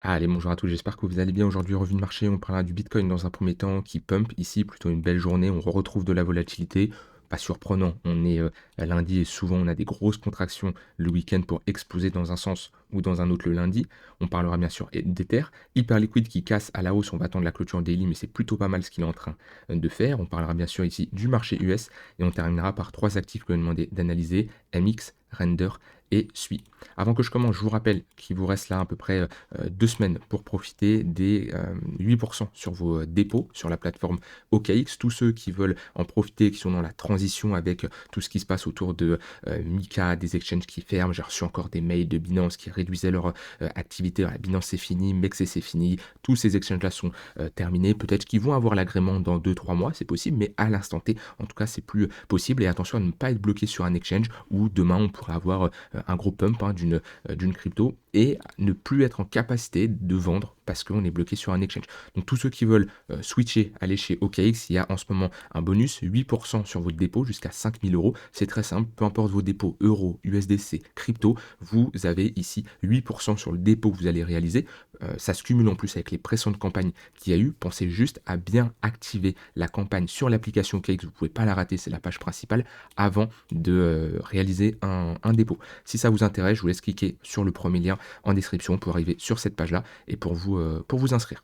Allez, bonjour à tous, j'espère que vous allez bien. Aujourd'hui, revue de marché, on parlera du Bitcoin dans un premier temps qui pump. Ici, plutôt une belle journée, on retrouve de la volatilité. Pas surprenant, on est lundi et souvent on a des grosses contractions le week-end pour exploser dans un sens ou dans un autre le lundi. On parlera bien sûr d'Ether, hyper liquide qui casse à la hausse, on va attendre la clôture daily, mais c'est plutôt pas mal ce qu'il est en train de faire. On parlera bien sûr ici du marché US et on terminera par trois actifs que l'on a demandé d'analyser, MX, Render et SUI. Avant que je commence, je vous rappelle qu'il vous reste là à peu près 2 semaines pour profiter des 8% sur vos dépôts sur la plateforme OKX. Tous ceux qui veulent en profiter, qui sont dans la transition avec tout ce qui se passe autour de Mika, des exchanges qui ferment. J'ai reçu encore des mails de Binance qui réduisaient leur activité. Voilà, Binance c'est fini, Mexe c'est fini. Tous ces exchanges-là sont terminés. Peut-être qu'ils vont avoir l'agrément dans 2 3 mois, c'est possible, mais à l'instant T, en tout cas, c'est plus possible. Et attention à ne pas être bloqué sur un exchange où demain on pourrait avoir un gros pump d'une crypto et ne plus être en capacité de vendre parce qu'on est bloqué sur un exchange. Donc tous ceux qui veulent switcher, aller chez OKX, il y a en ce moment un bonus 8% sur votre dépôt jusqu'à 5000 euros. C'est très simple, peu importe vos dépôts euros, USDC, crypto, vous avez ici 8% sur le dépôt que vous allez réaliser. Ça se cumule en plus avec les précédentes campagnes qu'il y a eu. Pensez juste à bien activer la campagne sur l'application OKX, vous ne pouvez pas la rater, c'est la page principale, avant de réaliser un dépôt. Si ça vous intéresse, je vous laisse cliquer sur le premier lien en description pour arriver sur cette page-là et pour vous inscrire.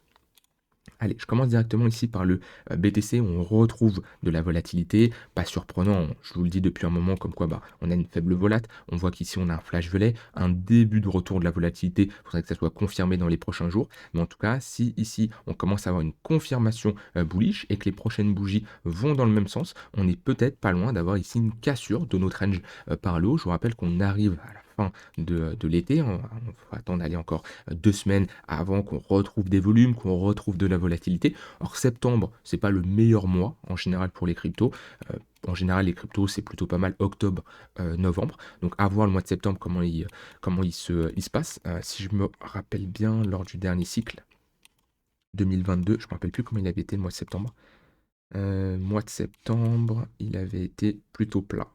Allez, je commence directement ici par le BTC, on retrouve de la volatilité, pas surprenant, je vous le dis depuis un moment comme quoi on a une faible volate, on voit qu'ici on a un flash violet, un début de retour de la volatilité, il faudrait que ça soit confirmé dans les prochains jours, mais en tout cas, si ici on commence à avoir une confirmation bullish et que les prochaines bougies vont dans le même sens, on est peut-être pas loin d'avoir ici une cassure de notre range par le haut. Je vous rappelle qu'on arrive à la fin de l'été, on va attendre d'aller encore 2 semaines avant qu'on retrouve des volumes, qu'on retrouve de la volatilité. Or septembre, c'est pas le meilleur mois en général pour les cryptos. En général, les cryptos, c'est plutôt pas mal octobre, novembre. Donc à voir le mois de septembre comment il se passe. Si je me rappelle bien, lors du dernier cycle 2022, je me rappelle plus comment il avait été le mois de septembre. Mois de septembre, il avait été plutôt plat.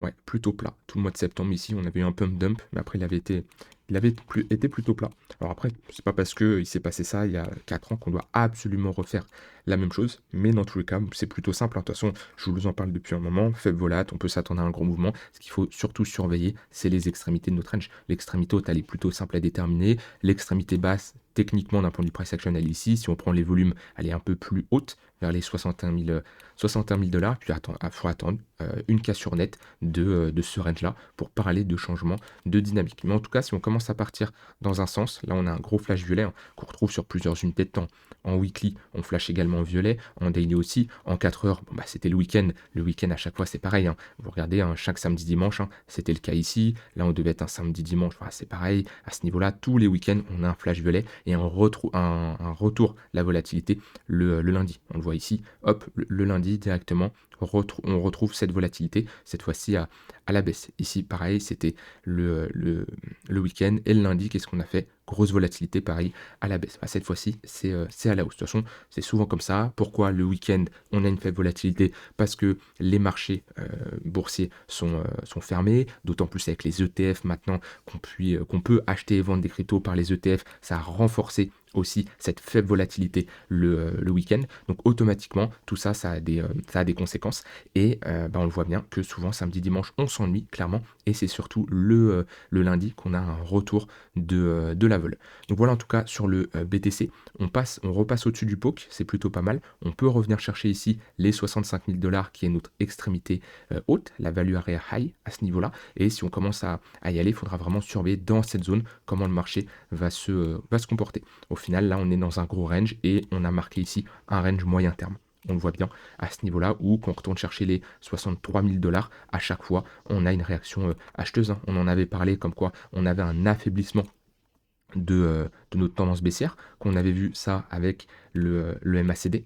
Ouais, plutôt plat. Tout le mois de septembre ici, on avait eu un pump dump, mais après il avait été plutôt plat. Alors après, c'est pas parce que il s'est passé ça il y a 4 ans qu'on doit absolument refaire la même chose, mais dans tous les cas, c'est plutôt simple, hein. De toute façon, je vous en parle depuis un moment, faible volat, on peut s'attendre à un gros mouvement. Ce qu'il faut surtout surveiller, c'est les extrémités de notre range. L'extrémité haute, elle est plutôt simple à déterminer. L'extrémité basse, techniquement, d'un point de vue price action, elle est ici. Si on prend les volumes, elle est un peu plus haute, vers les 61 000 $. Puis il faut attendre une cassure nette de ce range-là pour parler de changement de dynamique. Mais en tout cas, si on commence à partir dans un sens, là on a un gros flash violet qu'on retrouve sur plusieurs unités de temps. En weekly, on flash également en violet, en daily aussi, en 4 heures, c'était le week-end. Le week-end à chaque fois c'est pareil, hein. Vous regardez, hein, chaque samedi dimanche, hein, c'était le cas ici. Là on devait être un samedi dimanche, voilà, c'est pareil. À ce niveau-là, tous les week-ends, on a un flash violet et un retour de la volatilité le lundi. On le voit ici, hop, le lundi directement, on retrouve cette volatilité, cette fois-ci à la baisse. Ici, pareil, c'était le week-end et le lundi, qu'est-ce qu'on a fait? Grosse volatilité, pareil, à la baisse. Cette fois-ci, c'est à la hausse. De toute façon, c'est souvent comme ça. Pourquoi le week-end, on a une faible volatilité? Parce que les marchés boursiers sont fermés, d'autant plus avec les ETF maintenant qu'on peut acheter et vendre des cryptos par les ETF. Ça a renforcé aussi cette faible volatilité le week-end. Donc automatiquement, tout ça, ça a des conséquences. Et on le voit bien que souvent, samedi, dimanche, on s'ennuie, clairement. Et c'est surtout le lundi qu'on a un retour de la vol. Donc voilà en tout cas sur le BTC. On repasse au-dessus du POC, c'est plutôt pas mal. On peut revenir chercher ici les 65 000 $ qui est notre extrémité haute, la value area high à ce niveau-là. Et si on commence à y aller, il faudra vraiment surveiller dans cette zone comment le marché va se comporter. Au final, là, on est dans un gros range et on a marqué ici un range moyen terme. On le voit bien à ce niveau-là, où quand on retourne chercher les 63 000 $, à chaque fois, on a une réaction acheteuse, hein. On en avait parlé comme quoi on avait un affaiblissement de notre tendance baissière, qu'on avait vu ça avec le MACD.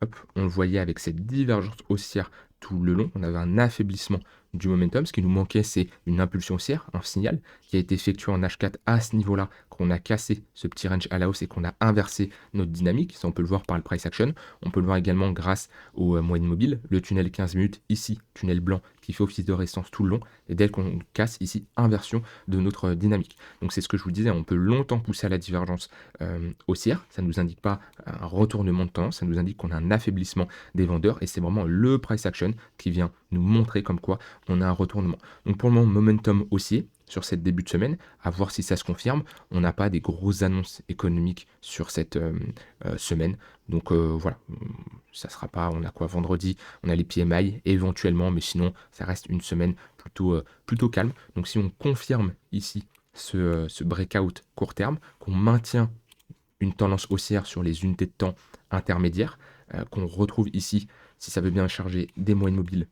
Hop, on le voyait avec cette divergence haussière tout le long. On avait un affaiblissement du momentum. Ce qui nous manquait, c'est une impulsion haussière, un signal qui a été effectué en H4 à ce niveau-là, qu'on a cassé ce petit range à la hausse et qu'on a inversé notre dynamique. Ça, on peut le voir par le price action. On peut le voir également grâce aux moyennes mobiles. Le tunnel 15 minutes, ici, tunnel blanc qui fait office de résistance tout le long. Et dès qu'on casse, ici, inversion de notre dynamique. Donc c'est ce que je vous disais, on peut longtemps pousser à la divergence haussière. Ça ne nous indique pas un retournement de tendance, ça nous indique qu'on a un affaiblissement des vendeurs. Et c'est vraiment le price action qui vient nous montrer comme quoi on a un retournement. Donc pour le moment, momentum haussier sur cette début de semaine, à voir si ça se confirme. On n'a pas des grosses annonces économiques sur cette semaine. Donc voilà, ça sera pas, on a quoi vendredi, on a les PMI éventuellement, mais sinon ça reste une semaine plutôt calme. Donc si on confirme ici ce breakout court terme, qu'on maintient une tendance haussière sur les unités de temps intermédiaires, qu'on retrouve ici, si ça veut bien charger, des moyennes mobiles.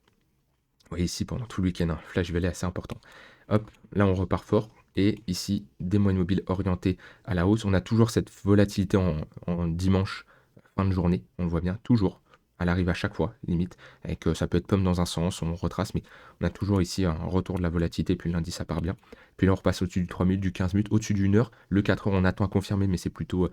Vous voyez ici pendant tout le week-end, un flash valley assez important. Hop, là on repart fort. Et ici, des moyennes mobiles orientées à la hausse. On a toujours cette volatilité en dimanche, fin de journée. On le voit bien, toujours. Elle arrive à chaque fois, limite. Avec, ça peut être pomme dans un sens, on retrace. Mais on a toujours ici un retour de la volatilité. Puis lundi, ça part bien. Puis là, on repasse au-dessus du 3 minutes, du 15 minutes, au-dessus d'une heure. Le 4 heures, on attend à confirmer, mais c'est plutôt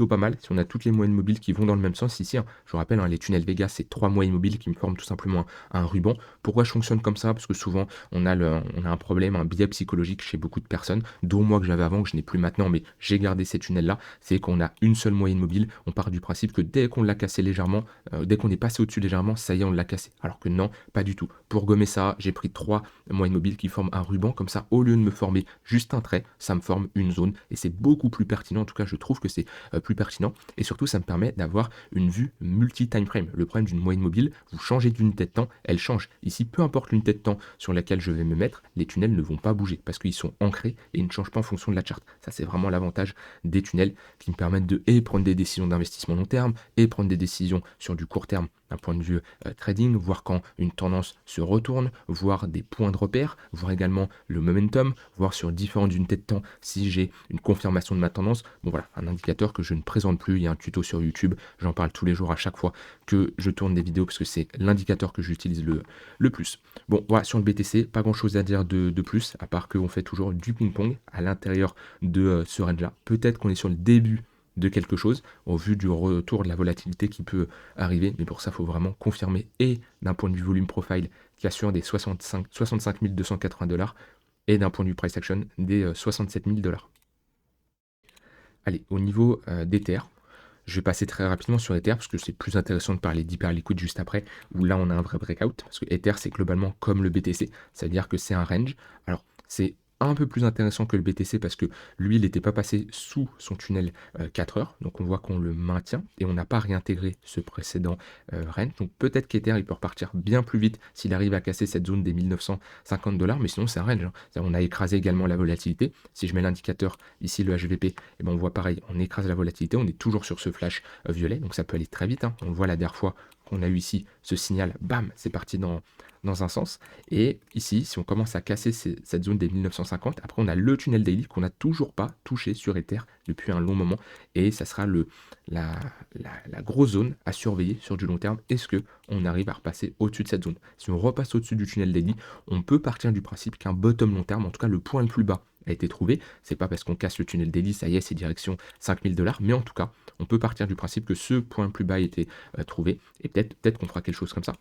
pas mal. Si on a toutes les moyennes mobiles qui vont dans le même sens, ici, hein, je vous rappelle, hein, les tunnels Vega, c'est 3 moyennes mobiles qui me forment tout simplement un ruban. Pourquoi je fonctionne comme ça? Parce que souvent, on a un problème, un biais psychologique chez beaucoup de personnes, dont moi que j'avais avant, que je n'ai plus maintenant, mais j'ai gardé ces tunnels-là. C'est qu'on a une seule moyenne mobile. On part du principe que dès qu'on l'a cassé légèrement, dès qu'on est passé au-dessus légèrement, ça y est, on l'a cassé. Alors que non, pas du tout. Pour gommer ça, j'ai pris 3 moyennes mobiles qui forment un ruban. Comme ça, au lieu de me former juste un trait, ça me forme une zone. Et c'est beaucoup plus pertinent. En tout cas, je trouve que c'est plus pertinent. Et surtout, ça me permet d'avoir une vue multi-time frame. Le problème d'une moyenne mobile, vous changez d'unité de temps, elle change. Ici, peu importe l'unité de temps sur laquelle je vais me mettre, les tunnels ne vont pas bouger parce qu'ils sont ancrés et ils ne changent pas en fonction de la charte. Ça, c'est vraiment l'avantage des tunnels qui me permettent de prendre des décisions d'investissement long terme et prendre des décisions sur du court terme d'un point de vue trading, voir quand une tendance se retourne, voir des points de repère, voir également le momentum, voir sur différentes unités de temps si j'ai une confirmation de ma tendance. Bon voilà, un indicateur que je ne présente plus, il y a un tuto sur YouTube, j'en parle tous les jours à chaque fois que je tourne des vidéos parce que c'est l'indicateur que j'utilise le plus. Bon voilà, sur le BTC, pas grand chose à dire de plus, à part qu'on fait toujours du ping-pong à l'intérieur de ce range-là. Peut-être qu'on est sur le début de quelque chose au vu du retour de la volatilité qui peut arriver, mais pour ça il faut vraiment confirmer et d'un point de vue volume profile qui assure des 65 280 $ et d'un point de vue price action des 67 000 $. Allez, au niveau d'Ether, je vais passer très rapidement sur Ether parce que c'est plus intéressant de parler d'hyperliquide juste après, où là on a un vrai breakout, parce que Ether c'est globalement comme le BTC, c'est-à-dire que c'est un range. Alors c'est un peu plus intéressant que le BTC parce que lui il n'était pas passé sous son tunnel 4 heures, donc on voit qu'on le maintient et on n'a pas réintégré ce précédent range. Donc peut-être qu'Ether il peut repartir bien plus vite s'il arrive à casser cette zone des 1950 $, mais sinon c'est un range, hein. On a écrasé également la volatilité. Si je mets l'indicateur ici, le HVP, et ben on voit pareil, on écrase la volatilité, on est toujours sur ce flash violet, donc ça peut aller très vite, hein. On le voit la dernière fois qu'on a eu ici ce signal, bam, c'est parti dans un sens. Et ici, si on commence à casser cette zone des 1950, après on a le tunnel daily qu'on n'a toujours pas touché sur Ether depuis un long moment. Et ça sera la grosse zone à surveiller sur du long terme. Est-ce qu'on arrive à repasser au-dessus de cette zone? Si on repasse au-dessus du tunnel daily, on peut partir du principe qu'un bottom long terme, en tout cas le point le plus bas, a été trouvé. C'est pas parce qu'on casse le tunnel daily, ça y est, c'est direction 5000 $, mais en tout cas, on peut partir du principe que ce point le plus bas a été trouvé. Et peut-être qu'on fera quelque chose comme ça.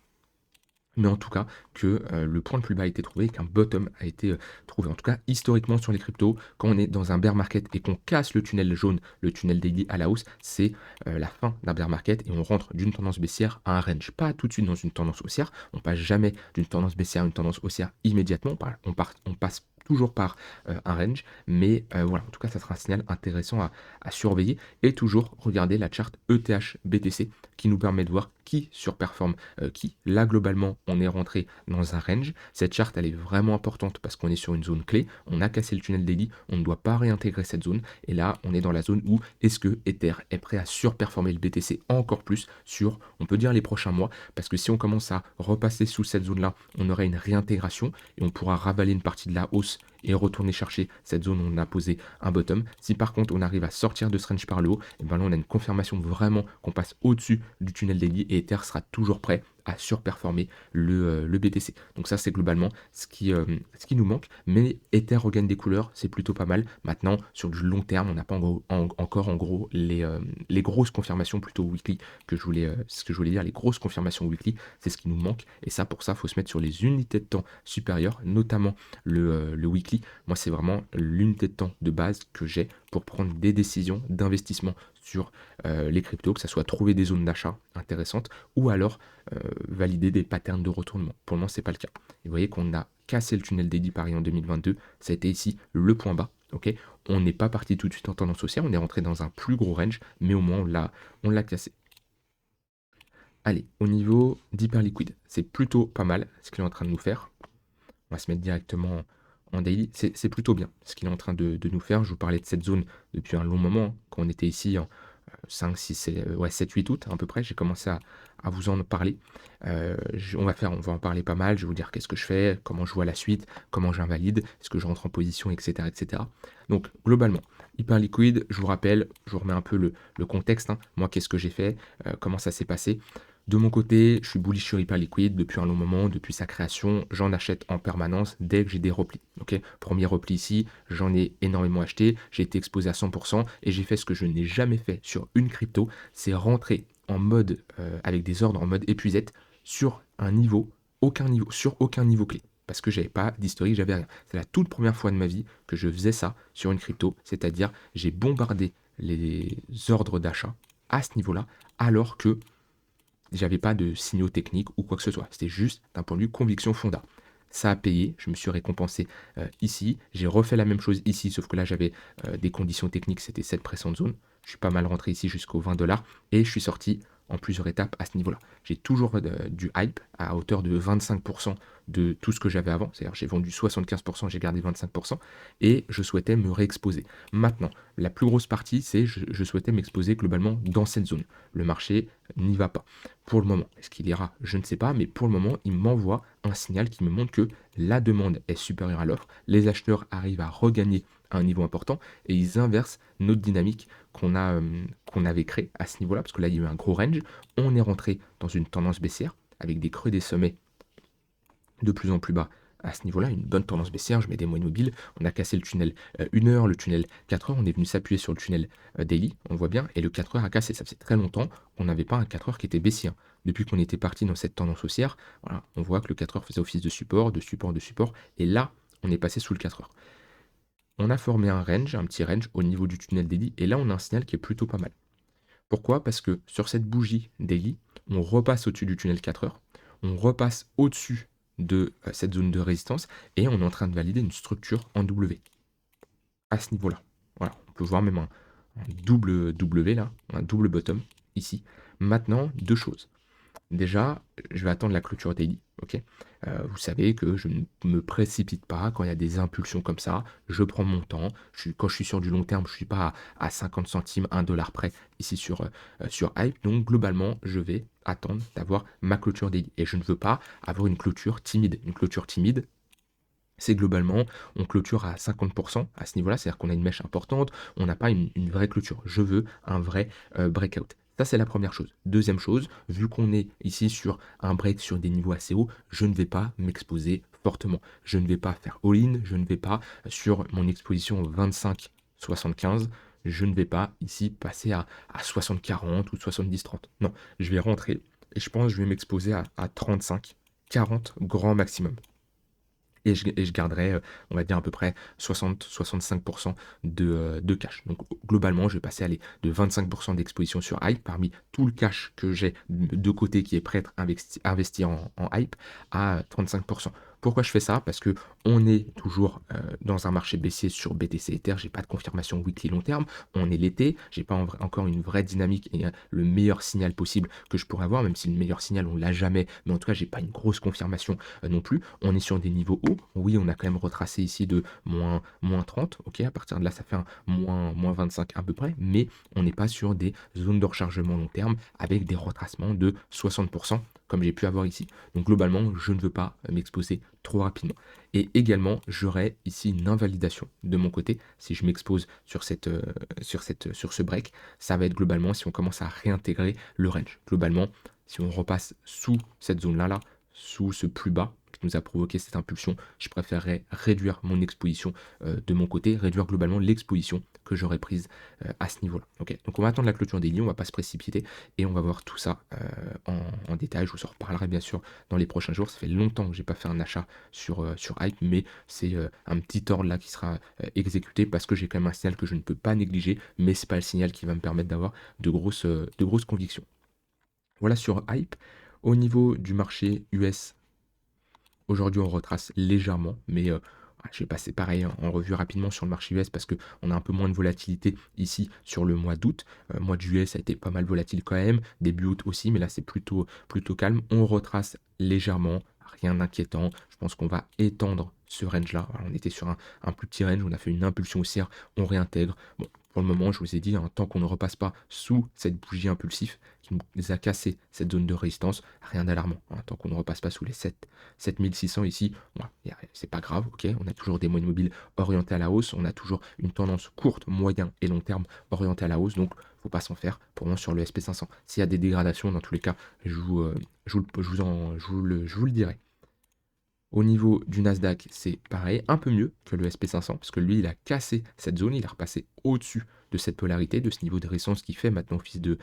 Mais en tout cas, que le point le plus bas a été trouvé et qu'un bottom a été trouvé. En tout cas, historiquement sur les cryptos, quand on est dans un bear market et qu'on casse le tunnel jaune, le tunnel daily à la hausse, c'est la fin d'un bear market et on rentre d'une tendance baissière à un range. Pas tout de suite dans une tendance haussière. On passe jamais d'une tendance baissière à une tendance haussière immédiatement. On passe toujours par un range, mais voilà, en tout cas, ça sera un signal intéressant à surveiller et toujours regarder la charte ETH BTC qui nous permet de voir qui surperforme qui. Là, globalement, on est rentré dans un range. Cette charte, elle est vraiment importante parce qu'on est sur une zone clé. On a cassé le tunnel daily, on ne doit pas réintégrer cette zone. Et là, on est dans la zone où est-ce que Ether est prêt à surperformer le BTC encore plus sur, on peut dire, les prochains mois, parce que si on commence à repasser sous cette zone-là, on aurait une réintégration et on pourra ravaler une partie de la hausse et retourner chercher cette zone où on a posé un bottom. Si par contre on arrive à sortir de ce range par le haut, et ben là on a une confirmation vraiment qu'on passe au-dessus du tunnel daily et Ether sera toujours prêt à surperformer le BTC. Donc ça, c'est globalement ce qui nous manque, mais Ether regagne des couleurs, c'est plutôt pas mal. Maintenant, sur du long terme, on n'a pas encore en gros les grosses confirmations plutôt weekly ce que je voulais dire, les grosses confirmations weekly, c'est ce qui nous manque. Et ça, pour ça, il faut se mettre sur les unités de temps supérieures, notamment le weekly. Moi, c'est vraiment l'unité de temps de base que j'ai pour prendre des décisions d'investissement sur les cryptos, que ça soit trouver des zones d'achat intéressantes ou alors valider des patterns de retournement. Pour le moment, c'est pas le cas. Et vous voyez qu'on a cassé le tunnel d'Eddy Paris en 2022. Ça a été ici le point bas. Ok, on n'est pas parti tout de suite en tendance haussière, on est rentré dans un plus gros range, mais au moins on l'a cassé. Allez, au niveau d'Hyperliquid, c'est plutôt pas mal ce qu'il est en train de nous faire. On va se mettre directement en daily. C'est plutôt bien ce qu'il est en train de nous faire. Je vous parlais de cette zone depuis un long moment, hein, quand on était ici en 5, 6, ouais, 7, 8 août à peu près. J'ai commencé à vous en parler. On va en parler pas mal. Je vais vous dire qu'est-ce que je fais, comment je vois la suite, comment j'invalide, est-ce que je rentre en position, etc. etc. Donc globalement, hyper liquide, je vous rappelle, je vous remets un peu le contexte, hein. Moi, qu'est-ce que j'ai fait, comment ça s'est passé. De mon côté, je suis bullish sur Hyperliquid depuis un long moment, depuis sa création, j'en achète en permanence dès que j'ai des replis. Ok, premier repli ici, j'en ai énormément acheté, j'ai été exposé à 100% et j'ai fait ce que je n'ai jamais fait sur une crypto, c'est rentrer en mode avec des ordres en mode épuisette sur un niveau, sur aucun niveau clé. Parce que j'avais pas d'historique, j'avais rien. C'est la toute première fois de ma vie que je faisais ça sur une crypto, c'est-à-dire j'ai bombardé les ordres d'achat à ce niveau-là, alors que j'avais pas de signaux techniques ou quoi que ce soit. C'était juste d'un point de vue conviction fonda. Ça a payé, je me suis récompensé ici. J'ai refait la même chose ici, sauf que là j'avais des conditions techniques, c'était cette précédente zone. Je suis pas mal rentré ici jusqu'aux 20 $ et je suis sorti en plusieurs étapes à ce niveau-là. J'ai toujours du hype à hauteur de 25% de tout ce que j'avais avant. C'est-à-dire j'ai vendu 75%, j'ai gardé 25% et je souhaitais me réexposer. Maintenant, la plus grosse partie, c'est je souhaitais m'exposer globalement dans cette zone. Le marché n'y va pas. Pour le moment, est-ce qu'il ira? Je ne sais pas, mais pour le moment, il m'envoie un signal qui me montre que la demande est supérieure à l'offre, les acheteurs arrivent à regagner à un niveau important et ils inversent notre dynamique qu'on avait créée à ce niveau-là, parce que là, il y a eu un gros range. On est rentré dans une tendance baissière avec des creux des sommets de plus en plus bas à ce niveau-là, une bonne tendance baissière, je mets des moyennes mobiles, on a cassé le tunnel 1 heure, le tunnel 4 heures, on est venu s'appuyer sur le tunnel daily, on voit bien, et le 4 heures a cassé, ça faisait très longtemps qu'on n'avait pas un 4 heures qui était baissier, hein. Depuis qu'on était parti dans cette tendance haussière, voilà, on voit que le 4 heures faisait office de support, de support, de support, et là, on est passé sous le 4 heures. On a formé un range, un petit range au niveau du tunnel daily, et là on a un signal qui est plutôt pas mal. Pourquoi? Parce que sur cette bougie daily, on repasse au-dessus du tunnel 4 heures, on repasse au-dessus de cette zone de résistance et on est en train de valider une structure en W à ce niveau-là. Voilà, on peut voir même un double W là, un double bottom ici. Maintenant, deux choses. Déjà, je vais attendre la clôture daily, ok? Vous savez que je ne me précipite pas quand il y a des impulsions comme ça, je prends mon temps. Quand je suis sur du long terme, je ne suis pas à 50 centimes, 1 $ près ici sur Hype. Donc globalement, je vais attendre d'avoir ma clôture daily. Et je ne veux pas avoir une clôture timide. Une clôture timide, c'est globalement, on clôture à 50% à ce niveau-là, c'est-à-dire qu'on a une mèche importante, on n'a pas une vraie clôture. Je veux un vrai breakout. Ça, c'est la première chose. Deuxième chose, vu qu'on est ici sur un break sur des niveaux assez hauts, je ne vais pas m'exposer fortement. Je ne vais pas faire all-in, je ne vais pas sur mon exposition 25-75, je ne vais pas ici passer à 60-40 ou 70-30. Non, je vais rentrer et je pense que je vais m'exposer à 35-40 grand maximum. Et je garderai, on va dire à peu près 60-65% de cash. Donc globalement, je vais passer aller de 25% d'exposition sur Hype, parmi tout le cash que j'ai de côté qui est prêt à investir en Hype, à 35%. Pourquoi je fais ça? Parce que on est toujours dans un marché baissier sur BTC Ether, j'ai pas de confirmation weekly long terme, on est l'été, j'ai pas encore une vraie dynamique et le meilleur signal possible que je pourrais avoir, même si le meilleur signal on l'a jamais, mais en tout cas j'ai pas une grosse confirmation non plus. On est sur des niveaux hauts. Oui, on a quand même retracé ici de moins 30. Ok, à partir de là, ça fait un moins 25 à peu près. Mais on n'est pas sur des zones de rechargement long terme avec des retracements de 60% comme j'ai pu avoir ici. Donc globalement, je ne veux pas m'exposer trop rapidement. Et également, j'aurai ici une invalidation de mon côté. Si je m'expose sur ce break, ça va être globalement si on commence à réintégrer le range. Globalement, Si on repasse sous cette zone-là, sous ce plus bas qui nous a provoqué cette impulsion, je préférerais réduire mon exposition de mon côté, réduire globalement l'exposition que j'aurais prise à ce niveau-là. Ok, donc on va attendre la clôture daily, on va pas se précipiter et on va voir tout ça en détail. Je vous en reparlerai bien sûr dans les prochains jours. Ça fait longtemps que j'ai pas fait un achat sur Hype, mais c'est un petit ordre là qui sera exécuté parce que j'ai quand même un signal que je ne peux pas négliger, mais c'est pas le signal qui va me permettre d'avoir de grosses convictions. Voilà sur Hype. Au niveau du marché US, aujourd'hui on retrace légèrement, mais je vais passer pareil en revue rapidement sur le marché US parce qu'on a un peu moins de volatilité ici sur le mois d'août. Mois de juillet ça a été pas mal volatile quand même, début août aussi, mais là c'est plutôt calme. On retrace légèrement, rien d'inquiétant. Je pense qu'on va étendre ce range-là. Voilà, on était sur un plus petit range, on a fait une impulsion haussière, on réintègre. Bon, pour le moment, je vous ai dit, hein, tant qu'on ne repasse pas sous cette bougie impulsive qui nous a cassé cette zone de résistance, rien d'alarmant. Hein, tant qu'on ne repasse pas sous les 7600 ici, bon, c'est pas grave, ok. On a toujours des moyennes mobiles orientées à la hausse, on a toujours une tendance courte, moyen et long terme orientée à la hausse, donc faut pas s'en faire pour moi sur le SP500. S'il y a des dégradations, dans tous les cas, je vous le dirai. Au niveau du Nasdaq, c'est pareil, un peu mieux que le SP500, parce que lui, il a cassé cette zone, il est repassé au-dessus de cette polarité, de ce niveau de résistance qui fait maintenant office de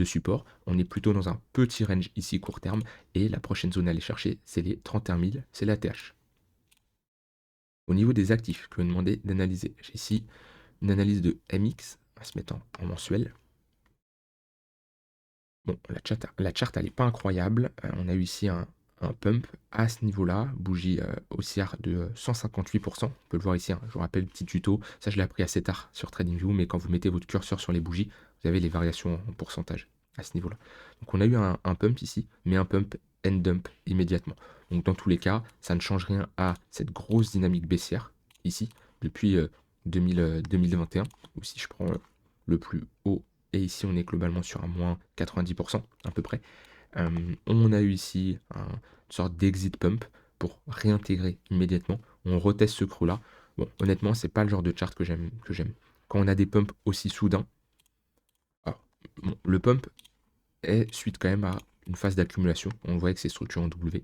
support. On est plutôt dans un petit range ici court terme, et la prochaine zone à aller chercher, c'est les 31 000, c'est la TH. Au niveau des actifs que vous me demandez d'analyser, j'ai ici une analyse de MX, on va se mettre en mensuel. Bon, la chart elle n'est pas incroyable. On a eu ici un pump à ce niveau-là, bougie haussière de 158%. On peut le voir ici, hein. Je vous rappelle, petit tuto. Ça, je l'ai appris assez tard sur TradingView, mais quand vous mettez votre curseur sur les bougies, vous avez les variations en pourcentage à ce niveau-là. Donc, on a eu un pump ici, mais un pump and dump immédiatement. Donc, dans tous les cas, ça ne change rien à cette grosse dynamique baissière ici, depuis 2021, ou si je prends le plus haut. Et ici, on est globalement sur un moins 90% à peu près. On a eu ici une sorte d'exit pump pour réintégrer immédiatement. On reteste ce creux-là. Bon, honnêtement, c'est pas le genre de chart que j'aime. Quand on a des pumps aussi soudains, alors, bon, le pump est suite quand même à une phase d'accumulation. On voit que c'est structuré en W,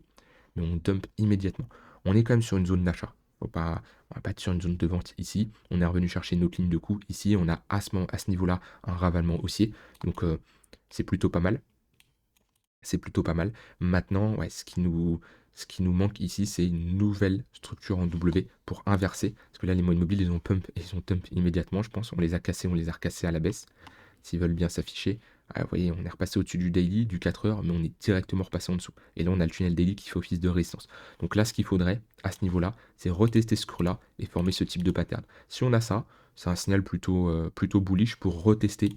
mais on dump immédiatement. On est quand même sur une zone d'achat. On va pas être sur une zone de vente ici. On est revenu chercher notre ligne de coup. Ici, on a à ce niveau-là un ravalement haussier. Donc, c'est plutôt pas mal. C'est plutôt pas mal. Maintenant, ouais, ce qui nous manque ici, c'est une nouvelle structure en W pour inverser. Parce que là, les moyennes mobiles, ils ont pump et ils ont dump immédiatement, je pense. On les a recassés à la baisse. S'ils veulent bien s'afficher. Ah, vous voyez, on est repassé au-dessus du daily, du 4 heures, mais on est directement repassé en dessous. Et là, on a le tunnel daily qui fait office de résistance. Donc là, ce qu'il faudrait, à ce niveau-là, c'est retester ce creux-là et former ce type de pattern. Si on a ça, c'est un signal plutôt bullish pour retester,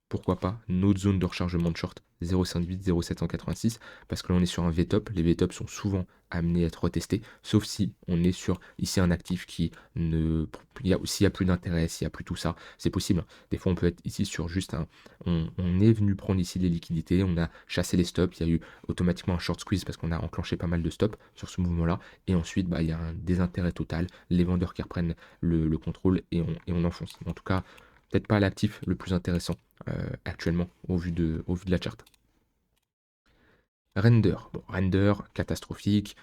pourquoi pas, notre zone de rechargement de short 0,58, 0,786, parce que là, on est sur un VTOP. Les VTOP sont souvent amenés à être retestés, sauf si on est sur ici un actif qui ne... S'il n'y a plus d'intérêt, s'il n'y a plus tout ça, c'est possible, hein. Des fois, on peut être ici sur juste on est venu prendre ici les liquidités, on a chassé les stops, il y a eu automatiquement un short squeeze parce qu'on a enclenché pas mal de stops sur ce mouvement-là, et ensuite, il y a un désintérêt total, les vendeurs qui reprennent le contrôle et on enfonce. En tout cas, peut-être pas l'actif le plus intéressant actuellement au vu de la charte. Render, bon, render catastrophique,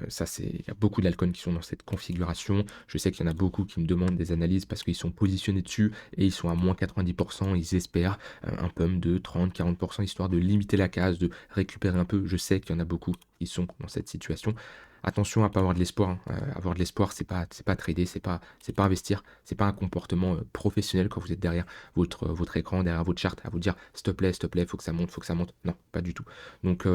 ça c'est, il y a beaucoup d'alcools qui sont dans cette configuration. Je sais qu'il y en a beaucoup qui me demandent des analyses parce qu'ils sont positionnés dessus et ils sont à moins 90%, ils espèrent un pump de 30-40% histoire de limiter la case, de récupérer un peu. Je sais qu'il y en a beaucoup qui sont dans cette situation. Attention à pas avoir de l'espoir, hein. Avoir de l'espoir, c'est pas trader, c'est pas investir, c'est pas un comportement professionnel quand vous êtes derrière votre écran, derrière votre charte, à vous dire s'il te plaît, faut que ça monte, faut que ça monte. Non, pas du tout. Donc,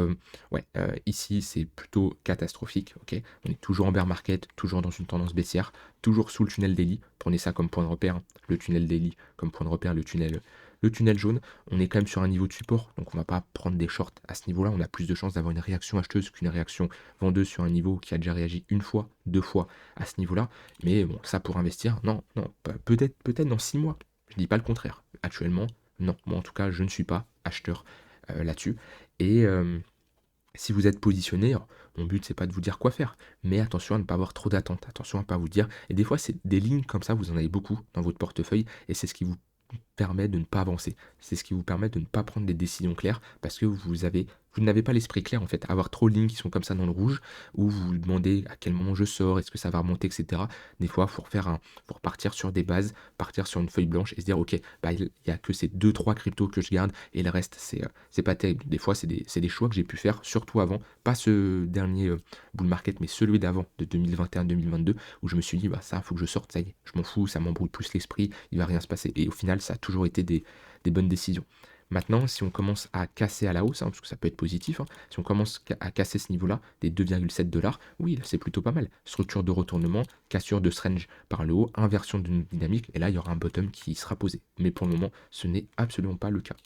ouais, ici, c'est plutôt catastrophique, ok. On est toujours en bear market, toujours dans une tendance baissière, toujours sous le tunnel daily. Prenez ça comme point de repère, hein. Le tunnel daily comme point de repère, le tunnel jaune. On est quand même sur un niveau de support, donc on va pas prendre des shorts à ce niveau-là. On a plus de chances d'avoir une réaction acheteuse qu'une réaction vendeuse sur un niveau qui a déjà réagi une fois, deux fois à ce niveau-là. Mais bon, ça pour investir, non, peut-être dans 6 mois. Je dis pas le contraire. Actuellement, non. Moi, en tout cas, je ne suis pas acheteur là-dessus. Et si vous êtes positionné, alors, mon but c'est pas de vous dire quoi faire, mais attention à ne pas avoir trop d'attentes, attention à ne pas vous dire. Et des fois, c'est des lignes comme ça, vous en avez beaucoup dans votre portefeuille, et c'est ce qui vous permet de ne pas avancer. C'est ce qui vous permet de ne pas prendre des décisions claires parce que vous n'avez pas l'esprit clair en fait. Avoir trop de lignes qui sont comme ça dans le rouge, où vous vous demandez à quel moment je sors, est-ce que ça va remonter, etc. Des fois, faut repartir sur des bases, partir sur une feuille blanche et se dire, ok, bah, il y a que ces deux, trois cryptos que je garde et le reste, c'est pas terrible. Des fois, c'est des choix que j'ai pu faire, surtout avant, pas ce dernier bull market, mais celui d'avant, de 2021-2022, où je me suis dit, bah ça, faut que je sorte, ça y est, je m'en fous, ça m'embrouille plus l'esprit, il va rien se passer. Et au final, ça a toujours été des bonnes décisions. Maintenant, si on commence à casser à la hausse, hein, parce que ça peut être positif, hein, si on commence à casser ce niveau-là, des 2,7 $, oui, là, c'est plutôt pas mal. Structure de retournement, cassure de ce range par le haut, inversion d'une dynamique, et là, il y aura un bottom qui sera posé. Mais pour le moment, ce n'est absolument pas le cas.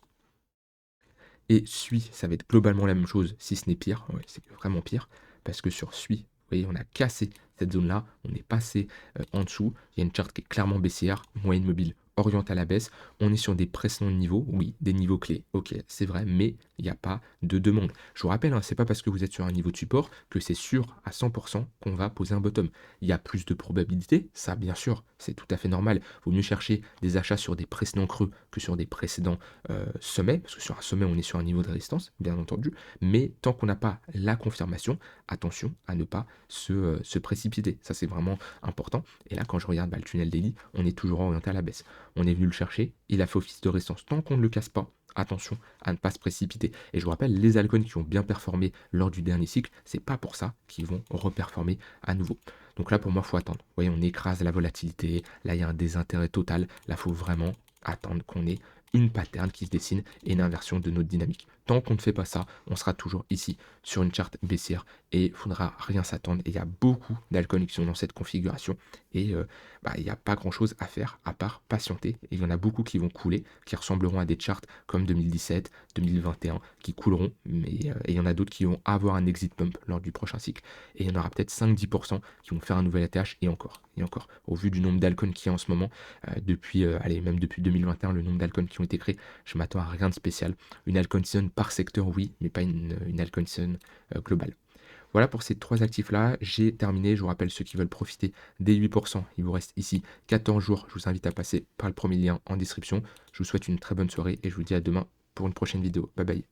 Et SUI, ça va être globalement la même chose, si ce n'est pire. Ouais, c'est vraiment pire, parce que sur SUI, vous voyez, on a cassé cette zone-là, on est passé en dessous. Il y a une charte qui est clairement baissière, moyenne mobile orientée à la baisse. On est sur des précédents niveaux, oui, des niveaux clés, ok, c'est vrai, mais il n'y a pas de demande. Je vous rappelle, hein, c'est pas parce que vous êtes sur un niveau de support que c'est sûr à 100% qu'on va poser un bottom. Il y a plus de probabilités, ça bien sûr, c'est tout à fait normal. Il vaut mieux chercher des achats sur des précédents creux que sur des précédents sommet, parce que sur un sommet, on est sur un niveau de résistance, bien entendu, mais tant qu'on n'a pas la confirmation, attention à ne pas se précipiter. Ça, c'est vraiment important. Et là, quand je regarde le tunnel daily, on est toujours orienté à la baisse. On est venu le chercher, il a fait office de résistance. Tant qu'on ne le casse pas, attention à ne pas se précipiter. Et je vous rappelle, les altcoins qui ont bien performé lors du dernier cycle, c'est pas pour ça qu'ils vont reperformer à nouveau. Donc là, pour moi, il faut attendre. Vous voyez, on écrase la volatilité. Là, il y a un désintérêt total. Là, il faut vraiment attendre qu'on ait une pattern qui se dessine et une inversion de notre dynamique. Tant qu'on ne fait pas ça, on sera toujours ici sur une charte baissière et il ne faudra rien s'attendre. Et il y a beaucoup d'alcool qui sont dans cette configuration et il n'y a pas grand chose à faire à part patienter. Et il y en a beaucoup qui vont couler, qui ressembleront à des charts comme 2017, 2021, qui couleront, mais et il y en a d'autres qui vont avoir un exit pump lors du prochain cycle. Et il y en aura peut-être 5-10% qui vont faire un nouvel ATH et encore. Et encore, au vu du nombre d'alcoons qu'il y a en ce moment, même depuis 2021, le nombre d'alcoons qui ont été créés, je m'attends à rien de spécial. Une altcoin season par secteur, oui, mais pas une altcoin season globale. Voilà pour ces trois actifs-là, j'ai terminé. Je vous rappelle, ceux qui veulent profiter des 8%, il vous reste ici 14 jours. Je vous invite à passer par le premier lien en description. Je vous souhaite une très bonne soirée et je vous dis à demain pour une prochaine vidéo. Bye bye.